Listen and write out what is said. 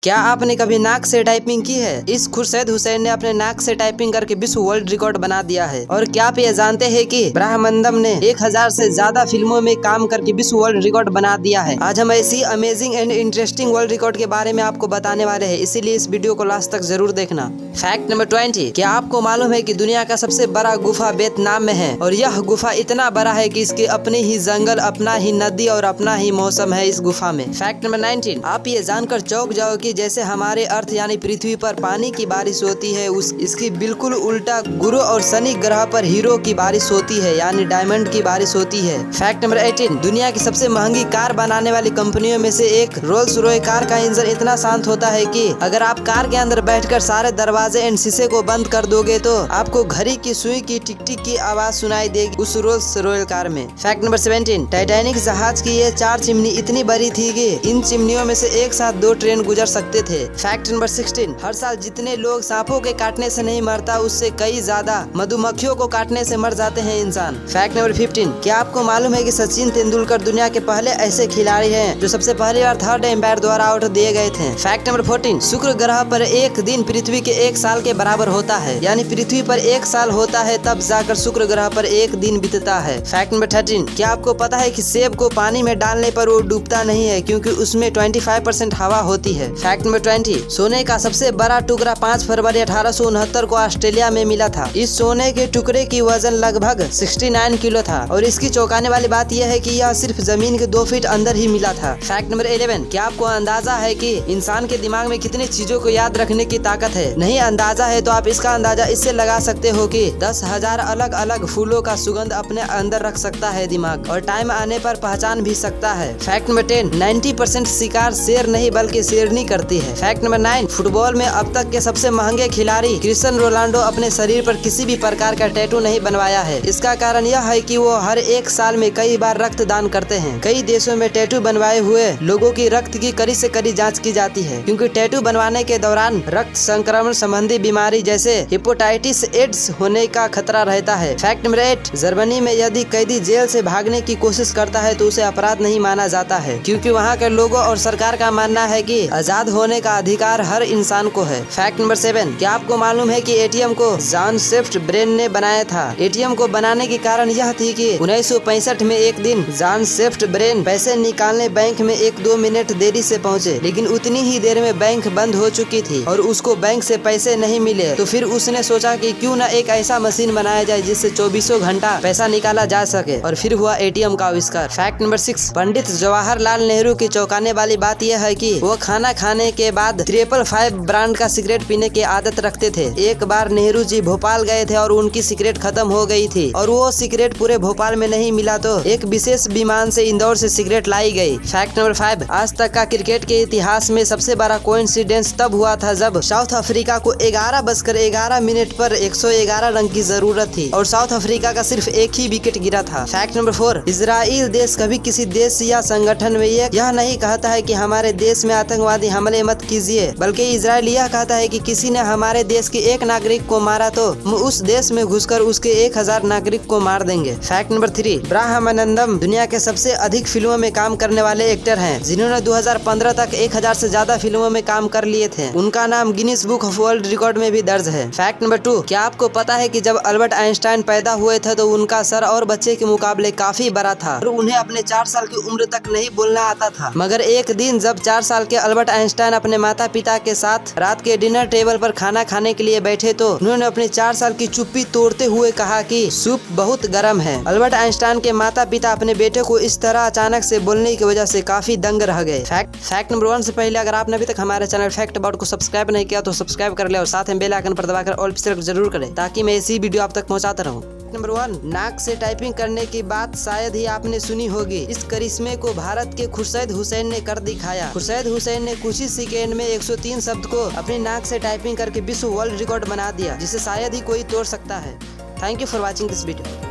क्या आपने कभी नाक से टाइपिंग की है? इस खुर्शीद हुसैन ने अपने नाक से टाइपिंग करके विश्व वर्ल्ड रिकॉर्ड बना दिया है। और क्या आप ये जानते हैं कि ब्रह्मानंदम ने 1000 से ज्यादा फिल्मों में काम करके विश्व वर्ल्ड रिकॉर्ड बना दिया है। आज हम ऐसी amazing and interesting world record के बारे में आपको बताने वाले हैं, इसीलिए इस वीडियो को लास्ट तक जरूर देखना। फैक्ट नंबर 20, क्या आपको मालूम है कि दुनिया का सबसे बड़ा गुफा वियतनाम में है और यह गुफा इतना बड़ा है कि इसके अपने ही जंगल, अपना ही नदी और अपना ही मौसम है इस गुफा में। फैक्ट नंबर 19, आप ये जानकर चौंक जाओगे जैसे हमारे अर्थ यानी पृथ्वी पर पानी की बारिश होती है, इसकी बिल्कुल उल्टा गुरु और शनि ग्रह पर हीरो की बारिश होती है यानी डायमंड की बारिश होती है। फैक्ट नंबर 18, दुनिया की सबसे महंगी कार बनाने वाली कंपनियों में से एक रोल्स रॉयस कार का इंजन इतना शांत होता है कि अगर आप कार के अंदर बैठकर सारे दरवाजे एंड शीशे को बंद कर दोगे तो आपको घड़ी की सुई की टिक टिक की आवाज सुनाई देगी उस रोल्स रॉयस कार में। फैक्ट नंबर 17, टाइटैनिक जहाज की ये 4 चिमनी इतनी बड़ी थी कि इन चिमनियों में से एक साथ 2 ट्रेन गुजर सकते थे। फैक्ट नंबर 16, हर साल जितने लोग सांपों के काटने से नहीं मरता, उससे कई ज्यादा मधुमक्खियों को काटने से मर जाते हैं इंसान। फैक्ट नंबर 15, क्या आपको मालूम है कि सचिन तेंदुलकर दुनिया के पहले ऐसे खिलाड़ी हैं जो सबसे पहली बार थर्ड एम्पायर द्वारा आउट दिए गए थे। फैक्ट नंबर 14, शुक्र ग्रह पर एक दिन पृथ्वी के 1 साल के बराबर होता है, यानी पृथ्वी पर 1 साल होता है तब जाकर शुक्र ग्रह पर 1 दिन बीतता है। फैक्ट नंबर 13, क्या आपको पता है कि सेब को पानी में डालने पर वो डूबता नहीं है क्योंकि उसमें 25% हवा होती है। फैक्ट नंबर 20, सोने का सबसे बड़ा टुकड़ा 5 फरवरी 1869 को ऑस्ट्रेलिया में मिला था। इस सोने के टुकड़े की वजन लगभग 69 किलो था और इसकी चौंकाने वाली बात यह है कि यह सिर्फ जमीन के 2 फीट अंदर ही मिला था। फैक्ट नंबर 11, क्या आपको अंदाजा है कि इंसान के दिमाग में कितनी चीजों को याद रखने की ताकत है? नहीं अंदाजा है तो आप इसका अंदाजा इससे लगा सकते हो कि 10,000 अलग अलग फूलों का सुगंध अपने अंदर रख सकता है दिमाग, और टाइम आने पर पहचान भी सकता है। फैक्ट नंबर 10, 90% शिकार शेर नहीं बल्कि शेरनी करती है। फैक्ट नंबर 9, फुटबॉल में अब तक के सबसे महंगे खिलाड़ी क्रिस्टियानो रोनाल्डो अपने शरीर पर किसी भी प्रकार का टैटू नहीं बनवाया है। इसका कारण यह है कि वो हर 1 साल में कई बार रक्त दान करते हैं। कई देशों में टैटू बनवाए हुए लोगों की रक्त की कड़ी से कड़ी जांच की जाती है क्योंकि टैटू बनवाने के दौरान रक्त संक्रमण संबंधी बीमारी जैसे हेपेटाइटिस एड्स होने का खतरा रहता है। फैक्ट नंबर 8, जर्मनी में यदि कैदी जेल से भागने की कोशिश करता है तो उसे अपराध नहीं माना जाता है क्योंकि वहाँ के लोगों और सरकार का मानना है कि आजाद होने का अधिकार हर इंसान को है। फैक्ट नंबर 7, क्या आपको मालूम है कि एटीएम को जॉन सेफ्ट ब्रेन ने बनाया था? एटीएम को बनाने के कारण यह थी कि 1965 में एक दिन जॉन सेफ्ट ब्रेन पैसे निकालने बैंक में 1-2 मिनट देरी से पहुंचे, लेकिन उतनी ही देर में बैंक बंद हो चुकी थी और उसको बैंक से पैसे नहीं मिले। तो फिर उसने सोचा कि क्यों न एक ऐसा मशीन बनाया जाए जिससे 24 घंटा पैसा निकाला जा सके, और फिर हुआ एटीएम का आविष्कार। फैक्ट नंबर 6, पंडित जवाहरलाल नेहरू की चौंकाने वाली बात यह है कि वो खाना खाने के बाद 555 ब्रांड का सिगरेट पीने की आदत रखते थे। एक बार नेहरू जी भोपाल गए थे और उनकी सिगरेट खत्म हो गई थी और वो सिगरेट पूरे भोपाल में नहीं मिला तो एक विशेष विमान से इंदौर से सिगरेट लाई गई। फैक्ट नंबर 5, आज तक का क्रिकेट के इतिहास में सबसे बड़ा कोइंसिडेंस तब हुआ था जब साउथ अफ्रीका को 11:11 पर 111 रन की जरूरत थी और साउथ अफ्रीका का सिर्फ एक ही विकेट गिरा था। फैक्ट नंबर 4, इजराइल देश कभी किसी देश या संगठन में यह नहीं कहता है कि हमारे देश में आतंकवादी हमले मत कीजिए, बल्कि इजराइल यह कहता है कि किसी ने हमारे देश के 1 नागरिक को मारा तो उस देश में घुसकर उसके 1000 नागरिक को मार देंगे। फैक्ट नंबर 3, ब्रह्मानंदम दुनिया के सबसे अधिक फिल्मों में काम करने वाले एक्टर हैं जिन्होंने 2015 तक 1000 से ज्यादा फिल्मों में काम कर लिए थे। उनका नाम Guinness book of world record में भी दर्ज है। फैक्ट नंबर 2, क्या आपको पता है कि जब अल्बर्ट आइंस्टाइन पैदा हुए थे तो उनका सर और बच्चे के मुकाबले काफी बड़ा था और उन्हें अपने 4 साल की उम्र तक नहीं बोलना आता था, मगर एक दिन जब 4 साल के अल्बर्ट आइंस्टाइन अपने माता पिता के साथ रात के डिनर टेबल पर खाना खाने के लिए बैठे तो उन्होंने अपने 4 साल की चुप्पी तोड़ते हुए कहा कि सूप बहुत गर्म है। अल्बर्ट आइंस्टाइन के माता पिता अपने बेटे को इस तरह अचानक से बोलने की वजह से काफी दंग रह गए। फैक्ट नंबर 1 से पहले अगर आपने अभी तक हमारे चैनल फैक्ट अबाउट को सब्सक्राइब नहीं किया तो सब्सक्राइब कर ले और साथ में बेल आइकन पर दबाकर ऑल पे सेलेक्ट जरूर करें ताकि मैं ऐसी वीडियो आप तक पहुंचाता रहूं। नंबर 1, नाक से टाइपिंग करने की बात शायद ही आपने सुनी होगी। इस करिश्मे को भारत के खुर्शीद हुसैन ने कर दिखाया। खुर्शीद हुसैन ने कुछ ही सेकेंड में 103 शब्द को अपनी नाक से टाइपिंग करके विश्व वर्ल्ड रिकॉर्ड बना दिया, जिसे शायद ही कोई तोड़ सकता है। Thank you for watching this video.